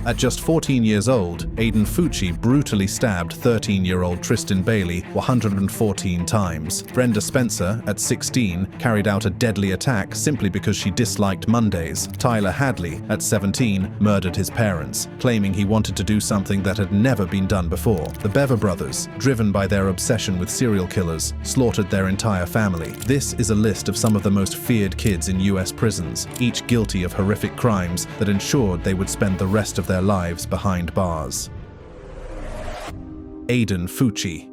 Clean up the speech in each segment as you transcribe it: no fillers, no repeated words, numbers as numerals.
At just 14 years old, Aiden Fucci brutally stabbed 13-year-old Tristan Bailey 114 times. Brenda Spencer, at 16, carried out a deadly attack simply because she disliked Mondays. Tyler Hadley, at 17, murdered his parents, claiming he wanted to do something that had never been done before. The Bever brothers, driven by their obsession with serial killers, slaughtered their entire family. This is a list of some of the most feared kids in US prisons, each guilty of horrific crimes that ensured they would spend the rest of their lives behind bars. Aiden Fucci.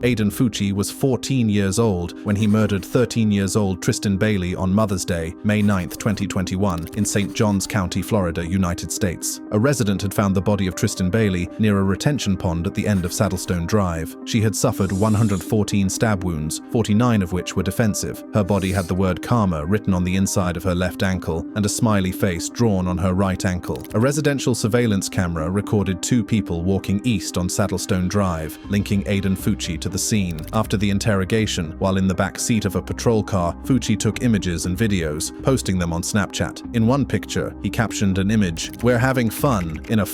Aiden Fucci was 14 years old when he murdered 13-year-old Tristan Bailey on Mother's Day, May 9, 2021, in St. Johns County, Florida, United States. A resident had found the body of Tristan Bailey near a retention pond at the end of Saddlestone Drive. She had suffered 114 stab wounds, 49 of which were defensive. Her body had the word karma written on the inside of her left ankle and a smiley face drawn on her right ankle. A residential surveillance camera recorded two people walking east on Saddlestone Drive, linking Aiden Fucci to the scene. After the interrogation, while in the back seat of a patrol car, Fucci took images and videos, posting them on Snapchat. In one picture, he captioned an image, "We're having fun in a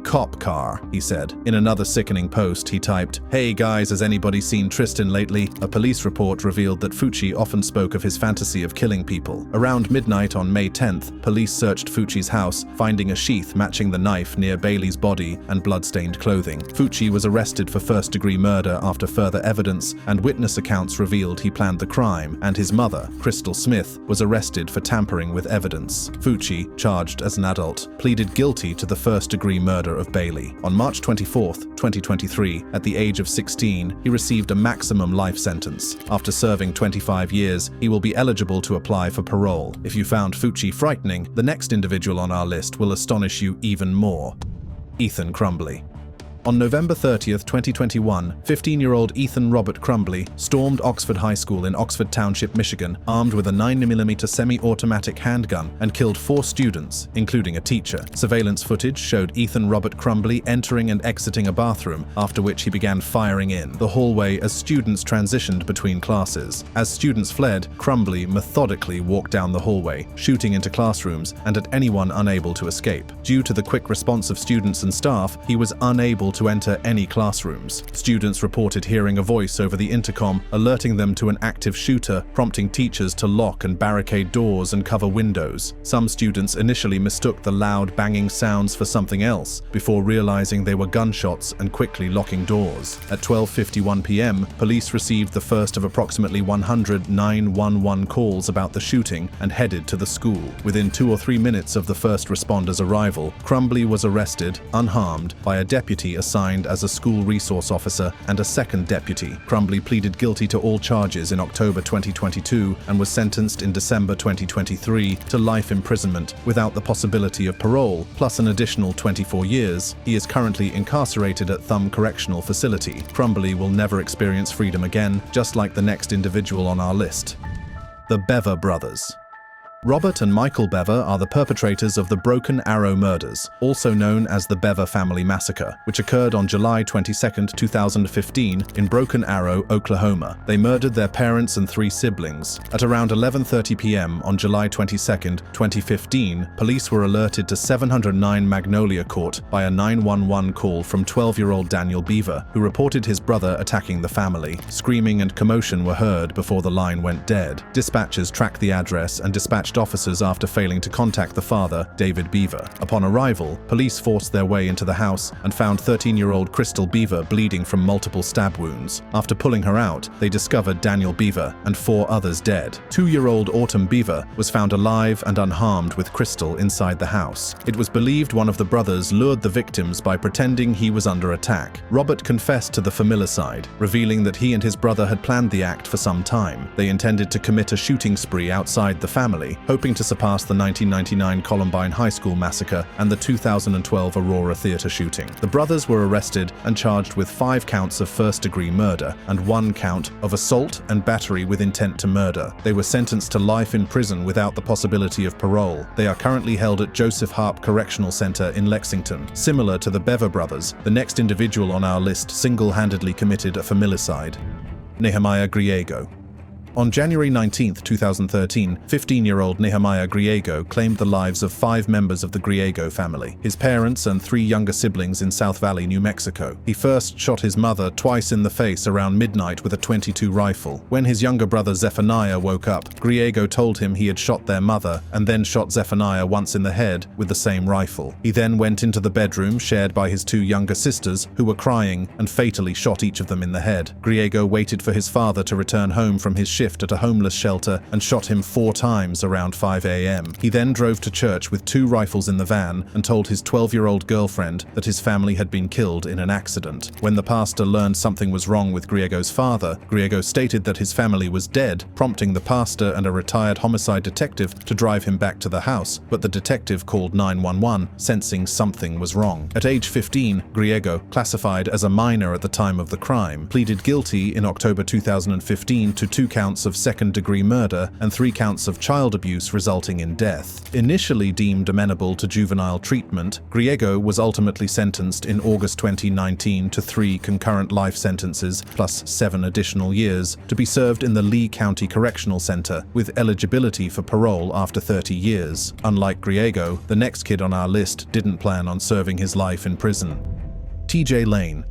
cop car," he said. In another sickening post, he typed, "Hey guys, has anybody seen Tristan lately?" A police report revealed that Fucci often spoke of his fantasy of killing people. Around midnight on May 10th, police searched Fucci's house, finding a sheath matching the knife near Bailey's body and blood-stained clothing. Fucci was arrested for first-degree murder after further evidence, and witness accounts revealed he planned the crime, and his mother, Crystal Smith, was arrested for tampering with evidence. Fucci, charged as an adult, pleaded guilty to the first-degree murder of Bailey. On March 24, 2023, at the age of 16, he received a maximum life sentence. After serving 25 years, he will be eligible to apply for parole. If you found Fucci frightening, the next individual on our list will astonish you even more. Ethan Crumbley. On November 30th, 2021, 15-year-old Ethan Robert Crumbley stormed Oxford High School in Oxford Township, Michigan, armed with a 9mm semi-automatic handgun and killed 4 students, including a teacher. Surveillance footage showed Ethan Robert Crumbley entering and exiting a bathroom, after which he began firing in the hallway as students transitioned between classes. As students fled, Crumbley methodically walked down the hallway, shooting into classrooms and at anyone unable to escape. Due to the quick response of students and staff, he was unable to enter any classrooms. Students reported hearing a voice over the intercom, alerting them to an active shooter, prompting teachers to lock and barricade doors and cover windows. Some students initially mistook the loud banging sounds for something else, before realizing they were gunshots and quickly locking doors. At 12:51 p.m., police received the first of approximately 100 911 calls about the shooting and headed to the school. Within 2 or 3 minutes of the first responders' arrival, Crumbley was arrested, unharmed, by a deputy assigned as a school resource officer and a second deputy. Crumbley pleaded guilty to all charges in October 2022 and was sentenced in December 2023 to life imprisonment without the possibility of parole, plus an additional 24 years. He is currently incarcerated at Thumb Correctional Facility. Crumbley will never experience freedom again, just like the next individual on our list. The Bever brothers. Robert and Michael Bever are the perpetrators of the Broken Arrow murders, also known as the Bever Family Massacre, which occurred on July 22, 2015 in Broken Arrow, Oklahoma. They murdered their parents and 3 siblings. At around 11:30 p.m. on July 22, 2015, police were alerted to 709 Magnolia Court by a 911 call from 12-year-old Daniel Beaver, who reported his brother attacking the family. Screaming and commotion were heard before the line went dead. Dispatchers tracked the address and dispatched officers after failing to contact the father, David Beaver. Upon arrival, police forced their way into the house and found 13-year-old Crystal Beaver bleeding from multiple stab wounds. After pulling her out, they discovered Daniel Beaver and 4 others dead. 2-year-old Autumn Beaver was found alive and unharmed with Crystal inside the house. It was believed one of the brothers lured the victims by pretending he was under attack. Robert confessed to the familicide, revealing that he and his brother had planned the act for some time. They intended to commit a shooting spree outside the family, hoping to surpass the 1999 Columbine High School massacre and the 2012 Aurora Theater shooting. The brothers were arrested and charged with 5 counts of first-degree murder and 1 count of assault and battery with intent to murder. They were sentenced to life in prison without the possibility of parole. They are currently held at Joseph Harp Correctional Center in Lexington. Similar to the Bever brothers, the next individual on our list single-handedly committed a familicide. Nehemiah Griego. On January 19, 2013, 15-year-old Nehemiah Griego claimed the lives of 5 members of the Griego family, his parents and 3 younger siblings in South Valley, New Mexico. He first shot his mother twice in the face around midnight with a .22 rifle. When his younger brother Zephaniah woke up, Griego told him he had shot their mother and then shot Zephaniah once in the head with the same rifle. He then went into the bedroom shared by his 2 younger sisters, who were crying, and fatally shot each of them in the head. Griego waited for his father to return home from his shift at a homeless shelter and shot him 4 times around 5 a.m. He then drove to church with 2 rifles in the van and told his 12-year-old girlfriend that his family had been killed in an accident. When the pastor learned something was wrong with Griego's father, Griego stated that his family was dead, prompting the pastor and a retired homicide detective to drive him back to the house, but the detective called 911, sensing something was wrong. At age 15, Griego, classified as a minor at the time of the crime, pleaded guilty in October 2015 to 2 counts of second-degree murder and 3 counts of child abuse resulting in death. Initially deemed amenable to juvenile treatment, Griego was ultimately sentenced in August 2019 to 3 concurrent life sentences plus 7 additional years to be served in the Lee County Correctional Center with eligibility for parole after 30 years. Unlike Griego, the next kid on our list didn't plan on serving his life in prison. T.J. Lane.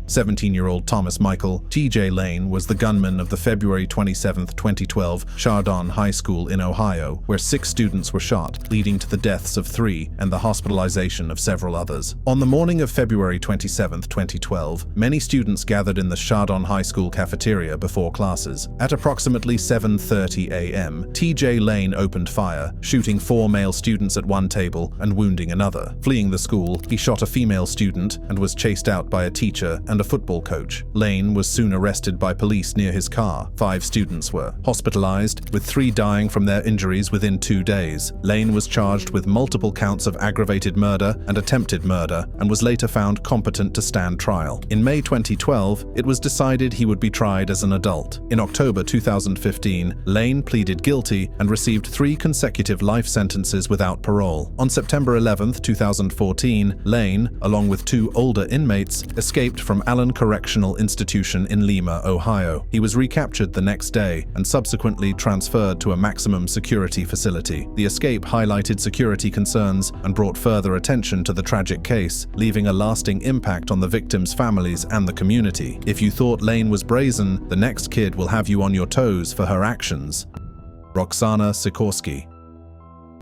17-year-old Thomas Michael T.J. Lane was the gunman of the February 27, 2012 Chardon High School in Ohio, where 6 students were shot, leading to the deaths of 3 and the hospitalization of several others. On the morning of February 27, 2012, many students gathered in the Chardon High School cafeteria before classes. At approximately 7:30 a.m., T.J. Lane opened fire, shooting 4 male students at one table and wounding another. Fleeing the school, he shot a female student and was chased out by a teacher and a football coach. Lane was soon arrested by police near his car. 5 students were hospitalized, with 3 dying from their injuries within 2 days. Lane was charged with multiple counts of aggravated murder and attempted murder and was later found competent to stand trial. In May 2012, it was decided he would be tried as an adult. In October 2015, Lane pleaded guilty and received 3 consecutive life sentences without parole. On September 11, 2014, Lane, along with 2 older inmates, escaped from Allen Correctional Institution in Lima, Ohio. He was recaptured the next day and subsequently transferred to a maximum security facility. The escape highlighted security concerns and brought further attention to the tragic case, leaving a lasting impact on the victims' families and the community. If you thought Lane was brazen, the next kid will have you on your toes for her actions. Roxana Sikorsky.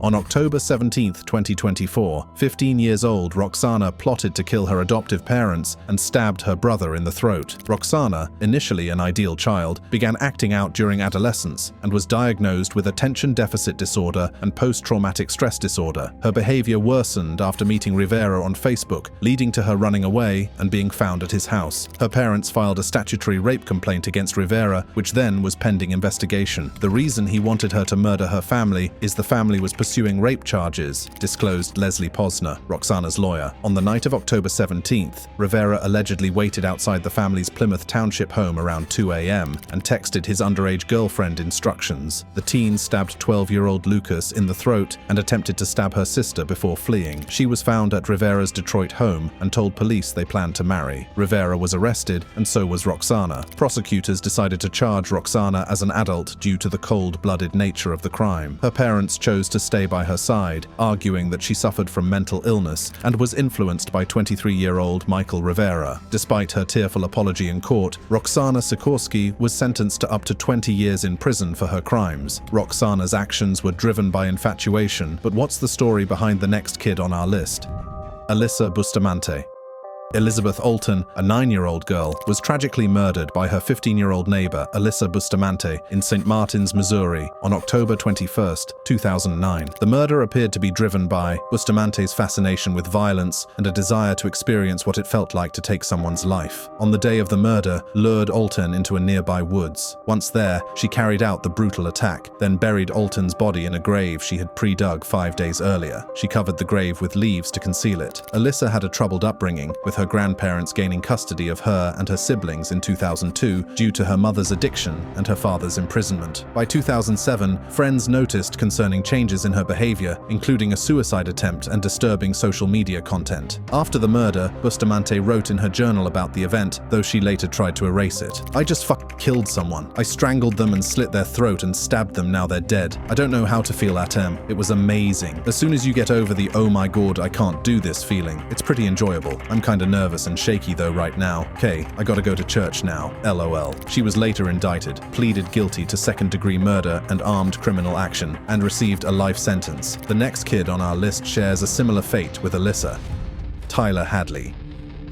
On October 17, 2024, 15 years old Roxana plotted to kill her adoptive parents and stabbed her brother in the throat. Roxana, initially an ideal child, began acting out during adolescence and was diagnosed with attention deficit disorder and post-traumatic stress disorder. Her behavior worsened after meeting Rivera on Facebook, leading to her running away and being found at his house. Her parents filed a statutory rape complaint against Rivera, which then was pending investigation. The reason he wanted her to murder her family is the family was pursuing rape charges, disclosed Leslie Posner, Roxana's lawyer. On the night of October 17th, Rivera allegedly waited outside the family's Plymouth Township home around 2 a.m. and texted his underage girlfriend instructions. The teen stabbed 12-year-old Lucas in the throat and attempted to stab her sister before fleeing. She was found at Rivera's Detroit home and told police they planned to marry. Rivera was arrested, and so was Roxana. Prosecutors decided to charge Roxana as an adult due to the cold-blooded nature of the crime. Her parents chose to stay by her side, arguing that she suffered from mental illness and was influenced by 23-year-old Michael Rivera. Despite her tearful apology in court, Roxana Sikorsky was sentenced to up to 20 years in prison for her crimes. Roxana's actions were driven by infatuation, but what's the story behind the next kid on our list? Alyssa Bustamante. Elizabeth Alton, a 9-year-old girl, was tragically murdered by her 15-year-old neighbor, Alyssa Bustamante, in St. Martins, Missouri, on October 21, 2009. The murder appeared to be driven by Bustamante's fascination with violence and a desire to experience what it felt like to take someone's life. On the day of the murder, lured Alton into a nearby woods. Once there, she carried out the brutal attack, then buried Alton's body in a grave she had pre-dug 5 days earlier. She covered the grave with leaves to conceal it. Alyssa had a troubled upbringing, with with her grandparents gaining custody of her and her siblings in 2002 due to her mother's addiction and her father's imprisonment. By 2007, friends noticed concerning changes in her behavior, including a suicide attempt and disturbing social media content. After the murder, Bustamante wrote in her journal about the event, though she later tried to erase it. "I just killed someone. I strangled them and slit their throat and stabbed them, now they're dead. I don't know how to feel at them. It was amazing. As soon as you get over the 'oh my god, I can't do this' feeling, it's pretty enjoyable. I'm kinda nervous and shaky though right now. Okay, I gotta go to church now. LOL. She was later indicted, pleaded guilty to second-degree murder and armed criminal action, and received a life sentence. The next kid on our list shares a similar fate with Alyssa. Tyler Hadley.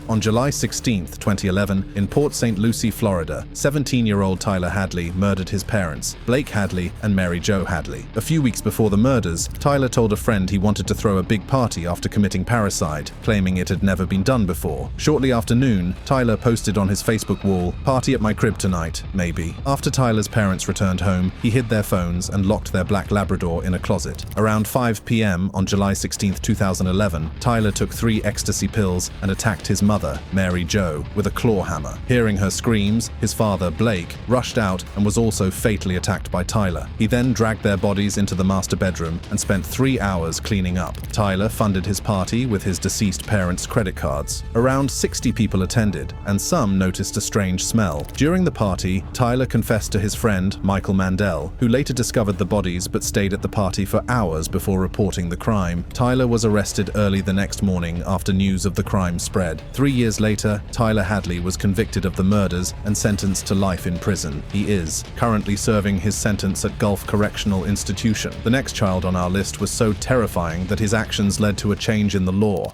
On July 16, 2011, in Port St. Lucie, Florida, 17-year-old Tyler Hadley murdered his parents, Blake Hadley and Mary Jo Hadley. A few weeks before the murders, Tyler told a friend he wanted to throw a big party after committing parricide, claiming it had never been done before. Shortly after noon, Tyler posted on his Facebook wall, "Party at my crib tonight, maybe." After Tyler's parents returned home, he hid their phones and locked their black Labrador in a closet. Around 5 p.m. on July 16, 2011, Tyler took 3 ecstasy pills and attacked his mother, Mary Jo, with a claw hammer. Hearing her screams, his father, Blake, rushed out and was also fatally attacked by Tyler. He then dragged their bodies into the master bedroom and spent 3 hours cleaning up. Tyler funded his party with his deceased parents' credit cards. Around 60 people attended, and some noticed a strange smell. During the party, Tyler confessed to his friend, Michael Mandel, who later discovered the bodies but stayed at the party for hours before reporting the crime. Tyler was arrested early the next morning after news of the crime spread. 3 years later, Tyler Hadley was convicted of the murders and sentenced to life in prison. He is currently serving his sentence at Gulf Correctional Institution. The next child on our list was so terrifying that his actions led to a change in the law.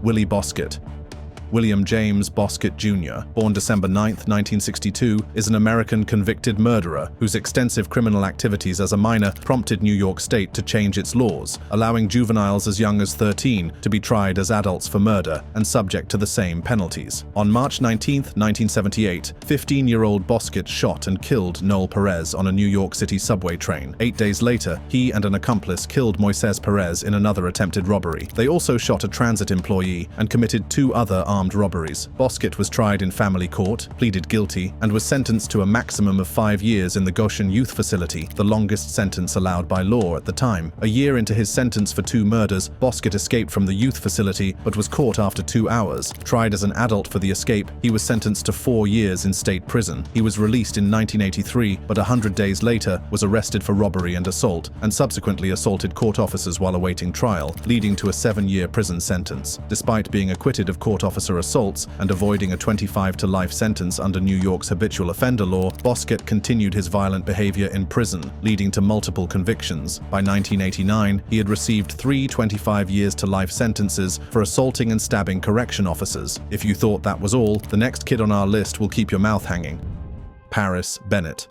Willie Bosket. William James Bosket Jr., born December 9, 1962, is an American convicted murderer whose extensive criminal activities as a minor prompted New York State to change its laws, allowing juveniles as young as 13 to be tried as adults for murder and subject to the same penalties. On March 19, 1978, 15-year-old Bosket shot and killed Noel Perez on a New York City subway train. 8 days later, he and an accomplice killed Moises Perez in another attempted robbery. They also shot a transit employee and committed 2 other armed robberies. Bosket was tried in family court, pleaded guilty, and was sentenced to a maximum of 5 years in the Goshen Youth Facility, the longest sentence allowed by law at the time. A year into his sentence for 2 murders, Bosket escaped from the youth facility but was caught after 2 hours. Tried as an adult for the escape, he was sentenced to 4 years in state prison. He was released in 1983, but 100 days later was arrested for robbery and assault, and subsequently assaulted court officers while awaiting trial, leading to a 7-year prison sentence. Despite being acquitted of court officer assaults and avoiding a 25 to life sentence under New York's habitual offender law, Bosket continued his violent behavior in prison, leading to multiple convictions. By 1989, he had received 3 25 years to life sentences for assaulting and stabbing correction officers. If you thought that was all, the next kid on our list will keep your mouth hanging. Paris Bennett.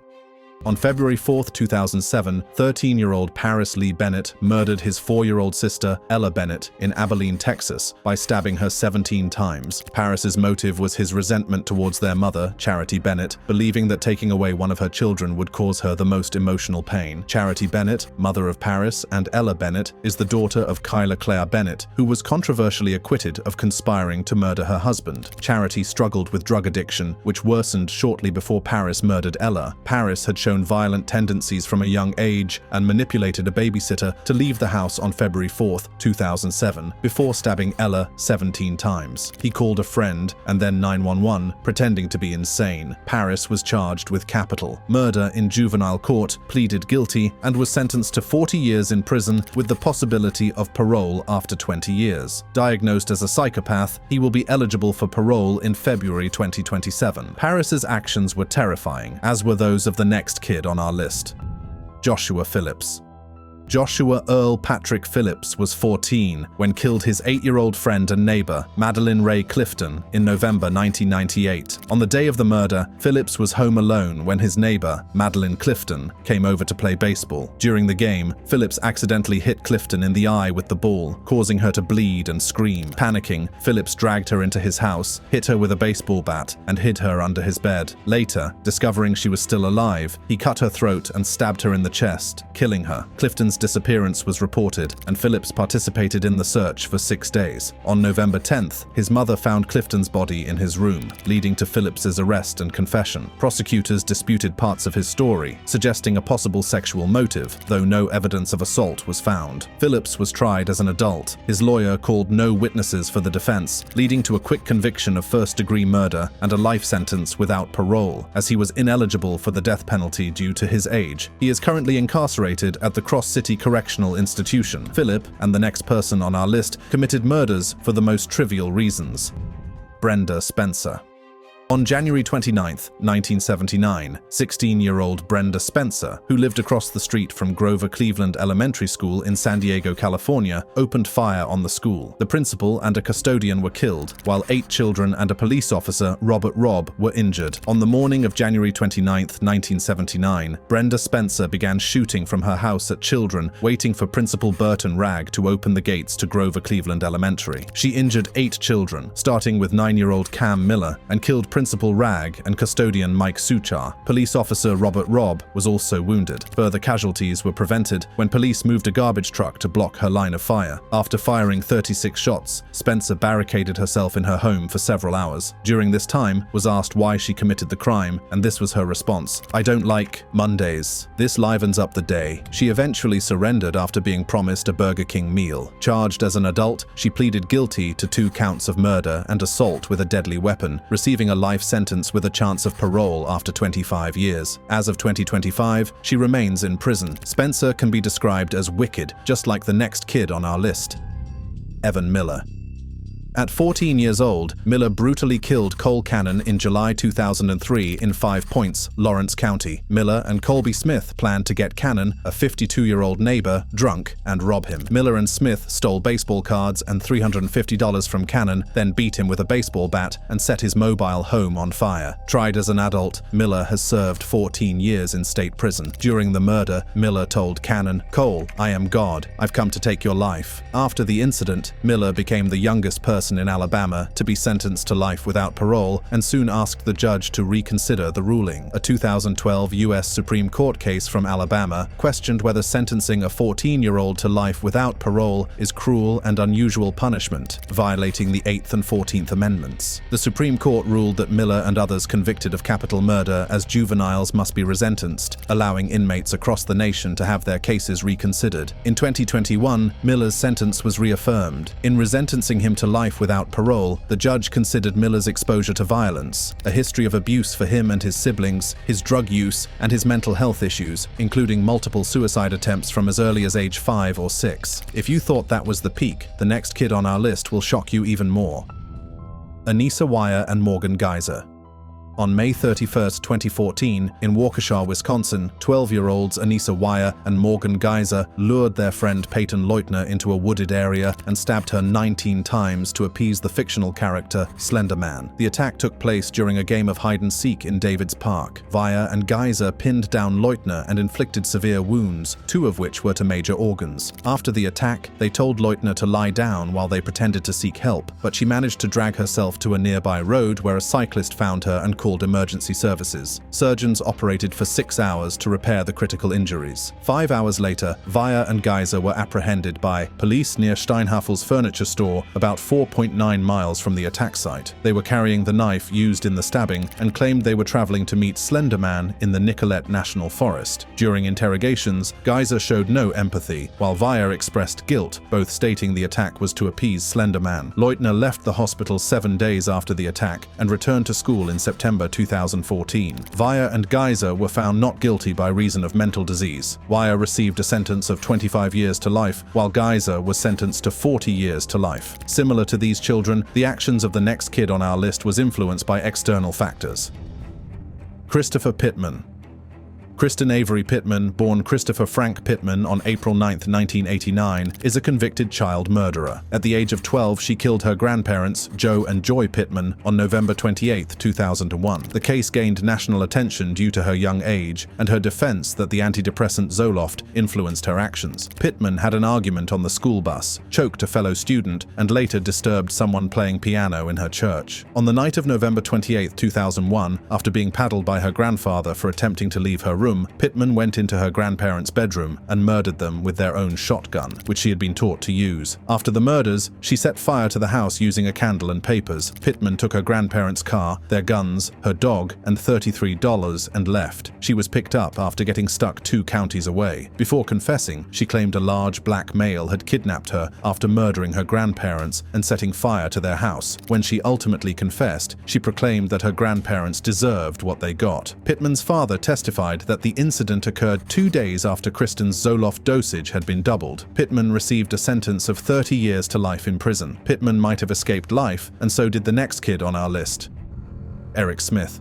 On February 4, 2007, 13-year-old Paris Lee Bennett murdered his 4-year-old sister, Ella Bennett, in Abilene, Texas, by stabbing her 17 times. Paris's motive was his resentment towards their mother, Charity Bennett, believing that taking away one of her children would cause her the most emotional pain. Charity Bennett, mother of Paris, and Ella Bennett, is the daughter of Kyla Claire Bennett, who was controversially acquitted of conspiring to murder her husband. Charity struggled with drug addiction, which worsened shortly before Paris murdered Ella. Paris had shown violent tendencies from a young age and manipulated a babysitter to leave the house on February 4, 2007, before stabbing Ella 17 times. He called a friend and then 911, pretending to be insane. Paris was charged with capital murder in juvenile court, pleaded guilty, and was sentenced to 40 years in prison with the possibility of parole after 20 years. Diagnosed as a psychopath, he will be eligible for parole in February 2027. Paris's actions were terrifying, as were those of the next kid on our list. Joshua Phillips. Joshua Earl Patrick Phillips was 14 when killed his 8-year-old friend and neighbor, Madeline Ray Clifton, in November 1998. On the day of the murder, Phillips was home alone when his neighbor, Madeline Clifton, came over to play baseball. During the game, Phillips accidentally hit Clifton in the eye with the ball, causing her to bleed and scream. Panicking, Phillips dragged her into his house, hit her with a baseball bat, and hid her under his bed. Later, discovering she was still alive, he cut her throat and stabbed her in the chest, killing her. Clifton's disappearance was reported, and Phillips participated in the search for 6 days. On November 10th, his mother found Clifton's body in his room, leading to Phillips's arrest and confession. Prosecutors disputed parts of his story, suggesting a possible sexual motive, though no evidence of assault was found. Phillips was tried as an adult. His lawyer called no witnesses for the defense, leading to a quick conviction of first-degree murder and a life sentence without parole, as he was ineligible for the death penalty due to his age. He is currently incarcerated at the Cross City Correctional Institution. Philip, and the next person on our list, committed murders for the most trivial reasons. Brenda Spencer. On January 29, 1979, 16-year-old Brenda Spencer, who lived across the street from Grover Cleveland Elementary School in San Diego, California, opened fire on the school. The principal and a custodian were killed, while 8 children and a police officer, Robert Robb, were injured. On the morning of January 29, 1979, Brenda Spencer began shooting from her house at children, waiting for Principal Burton Ragg to open the gates to Grover Cleveland Elementary. She injured 8 children, starting with 9-year-old Cam Miller, and killed Principal Ragg and custodian Mike Suchar. Police officer Robert Robb was also wounded. Further casualties were prevented when police moved a garbage truck to block her line of fire. After firing 36 shots, Spencer barricaded herself in her home for several hours. During this time, was asked why she committed the crime, and this was her response: "I don't like Mondays. This livens up the day." She eventually surrendered after being promised a Burger King meal. Charged as an adult, she pleaded guilty to 2 counts of murder and assault with a deadly weapon, receiving a life sentence with a chance of parole after 25 years. As of 2025, she remains in prison. Spencer can be described as wicked, just like the next kid on our list. Evan Miller. At 14 years old, Miller brutally killed Cole Cannon in July 2003 in 5 Points, Lawrence County. Miller and Colby Smith planned to get Cannon, a 52-year-old neighbor, drunk and rob him. Miller and Smith stole baseball cards and $350 from Cannon, then beat him with a baseball bat and set his mobile home on fire. Tried as an adult, Miller has served 14 years in state prison. During the murder, Miller told Cannon, "Cole, I am God. I've come to take your life." After the incident, Miller became the youngest person in Alabama to be sentenced to life without parole and soon asked the judge to reconsider the ruling. A 2012 U.S. Supreme Court case from Alabama questioned whether sentencing a 14-year-old to life without parole is cruel and unusual punishment, violating the 8th and 14th Amendments. The Supreme Court ruled that Miller and others convicted of capital murder as juveniles must be resentenced, allowing inmates across the nation to have their cases reconsidered. In 2021, Miller's sentence was reaffirmed. In resentencing him to life without parole, the judge considered Miller's exposure to violence, a history of abuse for him and his siblings, his drug use, and his mental health issues, including multiple suicide attempts from as early as age 5 or 6. If you thought that was the peak, the next kid on our list will shock you even more. Anissa Weier and Morgan Geyser. On May 31, 2014, in Waukesha, Wisconsin, 12-year-olds Anissa Weier and Morgan Geyser lured their friend Peyton Leutner into a wooded area and stabbed her 19 times to appease the fictional character Slender Man. The attack took place during a game of hide-and-seek in Davids Park. Weier and Geyser pinned down Leutner and inflicted severe wounds, 2 of which were to major organs. After the attack, they told Leutner to lie down while they pretended to seek help, but she managed to drag herself to a nearby road where a cyclist found her and called emergency services. Surgeons operated for 6 hours to repair the critical injuries. 5 hours later, Weier and Geyser were apprehended by police near Steinhaffel's furniture store about 4.9 miles from the attack site. They were carrying the knife used in the stabbing and claimed they were traveling to meet Slender Man in the Nicolet National Forest. During interrogations, Geyser showed no empathy, while Weier expressed guilt, both stating the attack was to appease Slender Man. Leutner left the hospital 7 days after the attack and returned to school in September 2014. Weier and Geyser were found not guilty by reason of mental disease. Weier received a sentence of 25 years to life, while Geyser was sentenced to 40 years to life. Similar to these children, the actions of the next kid on our list was influenced by external factors. Christopher Pittman. Kristen Avery Pittman, born Christopher Frank Pittman on April 9, 1989, is a convicted child murderer. At the age of 12, she killed her grandparents, Joe and Joy Pittman, on November 28, 2001. The case gained national attention due to her young age and her defense that the antidepressant Zoloft influenced her actions. Pittman had an argument on the school bus, choked a fellow student, and later disturbed someone playing piano in her church. On the night of November 28, 2001, after being paddled by her grandfather for attempting to leave her room, room, Pittman went into her grandparents' bedroom and murdered them with their own shotgun, which she had been taught to use. After the murders, she set fire to the house using a candle and papers. Pittman took her grandparents' car, their guns, her dog, and $33 and left. She was picked up after getting stuck 2 counties away. Before confessing, she claimed a large black male had kidnapped her after murdering her grandparents and setting fire to their house. When she ultimately confessed, she proclaimed that her grandparents deserved what they got. Pittman's father testified that the incident occurred 2 days after Kristen's Zoloft dosage had been doubled. Pittman received a sentence of 30 years to life in prison. Pittman might have escaped life, and so did the next kid on our list, Eric Smith.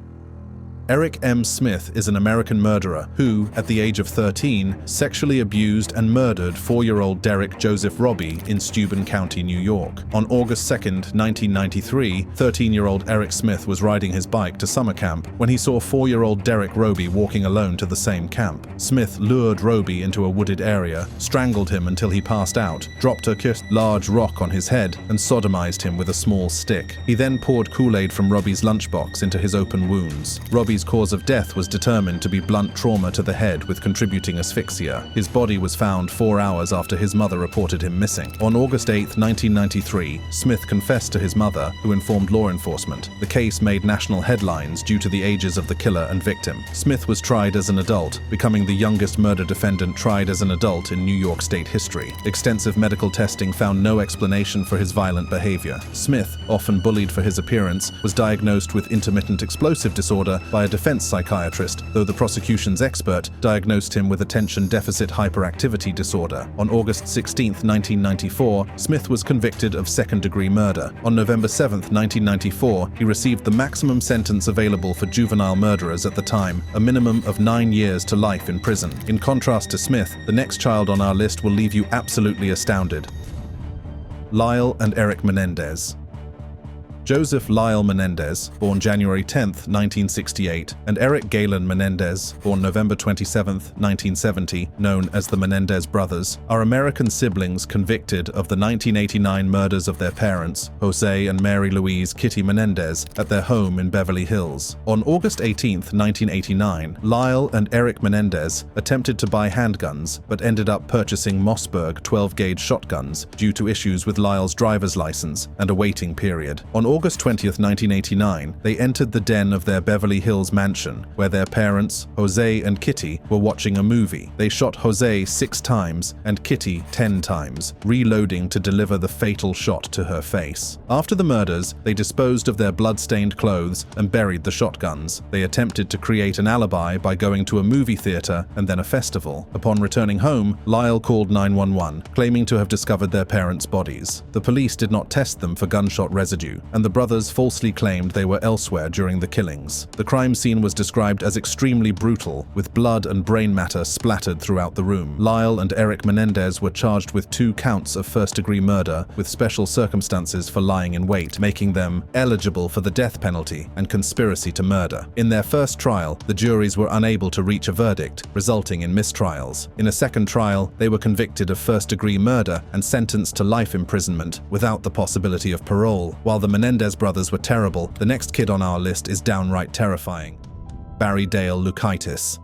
Eric M. Smith is an American murderer who, at the age of 13, sexually abused and murdered 4-year-old Derek Joseph Roby in Steuben County, New York. On August 2, 1993, 13-year-old Eric Smith was riding his bike to summer camp when he saw 4-year-old Derek Roby walking alone to the same camp. Smith lured Roby into a wooded area, strangled him until he passed out, dropped a large rock on his head, and sodomized him with a small stick. He then poured Kool-Aid from Roby's lunchbox into his open wounds. Roby's cause of death was determined to be blunt trauma to the head with contributing asphyxia. His body was found 4 hours after his mother reported him missing. On August 8, 1993, Smith confessed to his mother, who informed law enforcement. The case made national headlines due to the ages of the killer and victim. Smith was tried as an adult, becoming the youngest murder defendant tried as an adult in New York State history. Extensive medical testing found no explanation for his violent behavior. Smith, often bullied for his appearance, was diagnosed with intermittent explosive disorder by a defense psychiatrist, though the prosecution's expert diagnosed him with attention deficit hyperactivity disorder. On August 16, 1994, Smith was convicted of second-degree murder. On November 7, 1994, he received the maximum sentence available for juvenile murderers at the time, a minimum of 9 years to life in prison. In contrast to Smith, the next child on our list will leave you absolutely astounded. Lyle and Eric Menendez. Joseph Lyle Menendez, born January 10, 1968, and Eric Galen Menendez, born November 27, 1970, known as the Menendez brothers, are American siblings convicted of the 1989 murders of their parents, Jose and Mary Louise Kitty Menendez, at their home in Beverly Hills. On August 18, 1989, Lyle and Eric Menendez attempted to buy handguns, but ended up purchasing Mossberg 12-gauge shotguns due to issues with Lyle's driver's license and a waiting period. On August 20, 1989, they entered the den of their Beverly Hills mansion, where their parents, Jose and Kitty, were watching a movie. They shot Jose 6 times and Kitty 10 times, reloading to deliver the fatal shot to her face. After the murders, they disposed of their blood-stained clothes and buried the shotguns. They attempted to create an alibi by going to a movie theater and then a festival. Upon returning home, Lyle called 911, claiming to have discovered their parents' bodies. The police did not test them for gunshot residue, and the brothers falsely claimed they were elsewhere during the killings. The crime scene was described as extremely brutal, with blood and brain matter splattered throughout the room. Lyle and Eric Menendez were charged with 2 counts of first-degree murder with special circumstances for lying in wait, making them eligible for the death penalty and conspiracy to murder. In their first trial, the juries were unable to reach a verdict, resulting in mistrials. In a second trial, they were convicted of first-degree murder and sentenced to life imprisonment without the possibility of parole. While the Menendez brothers were terrible, the next kid on our list is downright terrifying. Barry Dale Lukaitis.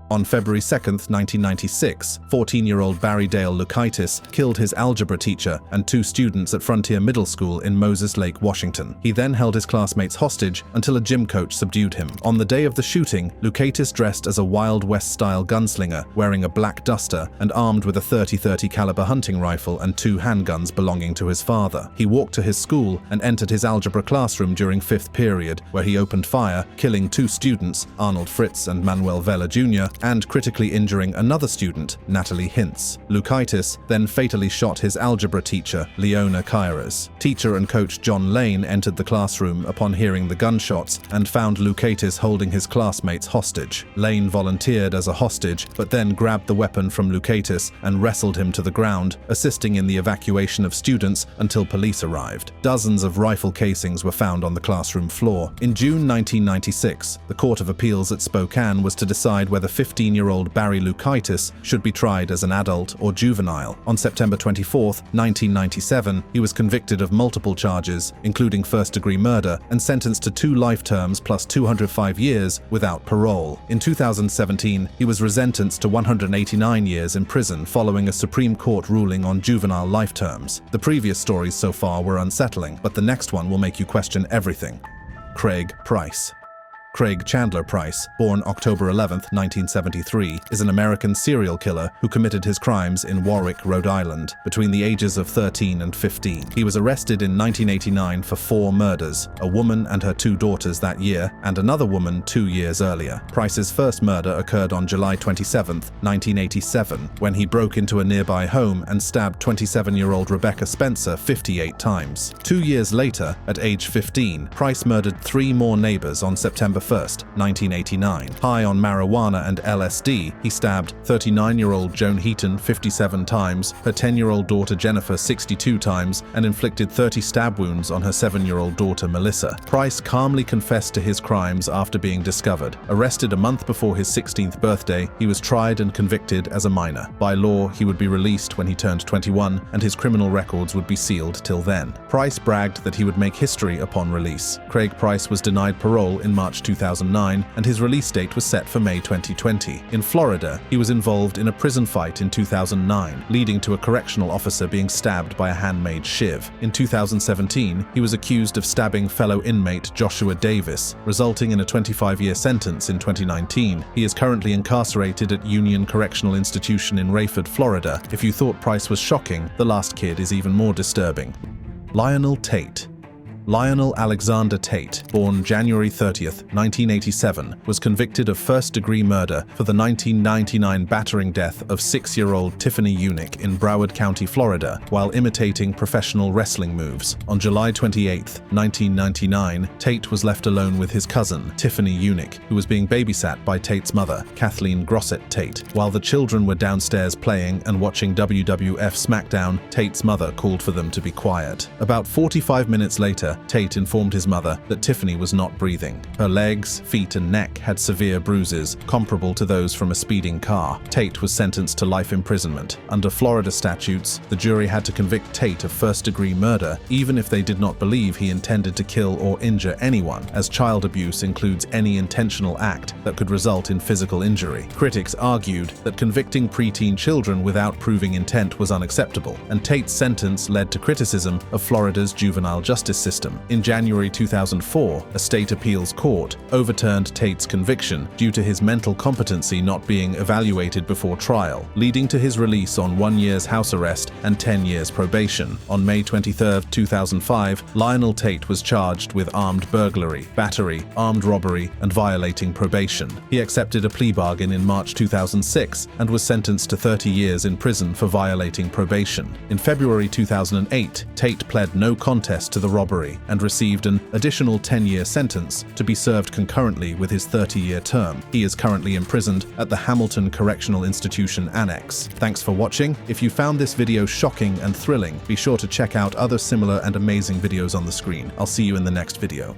On February 2, 1996, 14-year-old Barry Dale Lukaitis killed his algebra teacher and 2 students at Frontier Middle School in Moses Lake, Washington. He then held his classmates hostage until a gym coach subdued him. On the day of the shooting, Lukaitis dressed as a Wild West-style gunslinger, wearing a black duster and armed with a .30 caliber hunting rifle and 2 handguns belonging to his father. He walked to his school and entered his algebra classroom during 5th period, where he opened fire, killing 2 students, Arnold Fritz and Manuel Vela Jr., and critically injuring another student, Natalie Hintz. Lukaitis then fatally shot his algebra teacher, Leona Kairas. Teacher and coach John Lane entered the classroom upon hearing the gunshots and found Lukaitis holding his classmates hostage. Lane volunteered as a hostage, but then grabbed the weapon from Lukaitis and wrestled him to the ground, assisting in the evacuation of students until police arrived. Dozens of rifle casings were found on the classroom floor. In June 1996, the Court of Appeals at Spokane was to decide whether 15-year-old Barry Lukaitis should be tried as an adult or juvenile. On September 24, 1997, he was convicted of multiple charges, including first-degree murder, and sentenced to 2 life terms plus 205 years without parole. In 2017, he was resentenced to 189 years in prison following a Supreme Court ruling on juvenile life terms. The previous stories so far were unsettling, but the next one will make you question everything. Craig Price. Craig Chandler Price, born October 11, 1973, is an American serial killer who committed his crimes in Warwick, Rhode Island, between the ages of 13 and 15. He was arrested in 1989 for 4 murders, a woman and her 2 daughters that year, and another woman 2 years earlier. Price's first murder occurred on July 27, 1987, when he broke into a nearby home and stabbed 27-year-old Rebecca Spencer 58 times. 2 years later, at age 15, Price murdered 3 more neighbors on September 1st, 1989. High on marijuana and LSD, he stabbed 39-year-old Joan Heaton 57 times, her 10-year-old daughter Jennifer 62 times, and inflicted 30 stab wounds on her 7-year-old daughter Melissa. Price calmly confessed to his crimes after being discovered. Arrested a month before his 16th birthday, he was tried and convicted as a minor. By law, he would be released when he turned 21, and his criminal records would be sealed till then. Price bragged that he would make history upon release. Craig Price was denied parole in March 2009, and his release date was set for May 2020. In Florida, he was involved in a prison fight in 2009, leading to a correctional officer being stabbed by a handmade shiv. In 2017, he was accused of stabbing fellow inmate Joshua Davis, resulting in a 25-year sentence in 2019. He is currently incarcerated at Union Correctional Institution in Rayford, Florida. If you thought Price was shocking, The Last Kid is even more disturbing. Lionel Tate. Lionel Alexander Tate, born January 30, 1987, was convicted of first-degree murder for the 1999 battering death of 6-year-old Tiffany Unick in Broward County, Florida, while imitating professional wrestling moves. On July 28, 1999, Tate was left alone with his cousin, Tiffany Unick, who was being babysat by Tate's mother, Kathleen Grossett Tate. While the children were downstairs playing and watching WWF SmackDown, Tate's mother called for them to be quiet. About 45 minutes later, Tate informed his mother that Tiffany was not breathing. Her legs, feet, and neck had severe bruises, comparable to those from a speeding car. Tate was sentenced to life imprisonment. Under Florida statutes, the jury had to convict Tate of first-degree murder, even if they did not believe he intended to kill or injure anyone, as child abuse includes any intentional act that could result in physical injury. Critics argued that convicting preteen children without proving intent was unacceptable, and Tate's sentence led to criticism of Florida's juvenile justice system. In January 2004, a state appeals court overturned Tate's conviction due to his mental competency not being evaluated before trial, leading to his release on 1 year's house arrest and 10 years probation. On May 23, 2005, Lionel Tate was charged with armed burglary, battery, armed robbery, and violating probation. He accepted a plea bargain in March 2006 and was sentenced to 30 years in prison for violating probation. In February 2008, Tate pled no contest to the robbery and received an additional 10-year sentence to be served concurrently with his 30-year term. He is currently imprisoned at the Hamilton Correctional Institution Annex. Thanks for watching. If you found this video shocking and thrilling, be sure to check out other similar and amazing videos on the screen. I'll see you in the next video.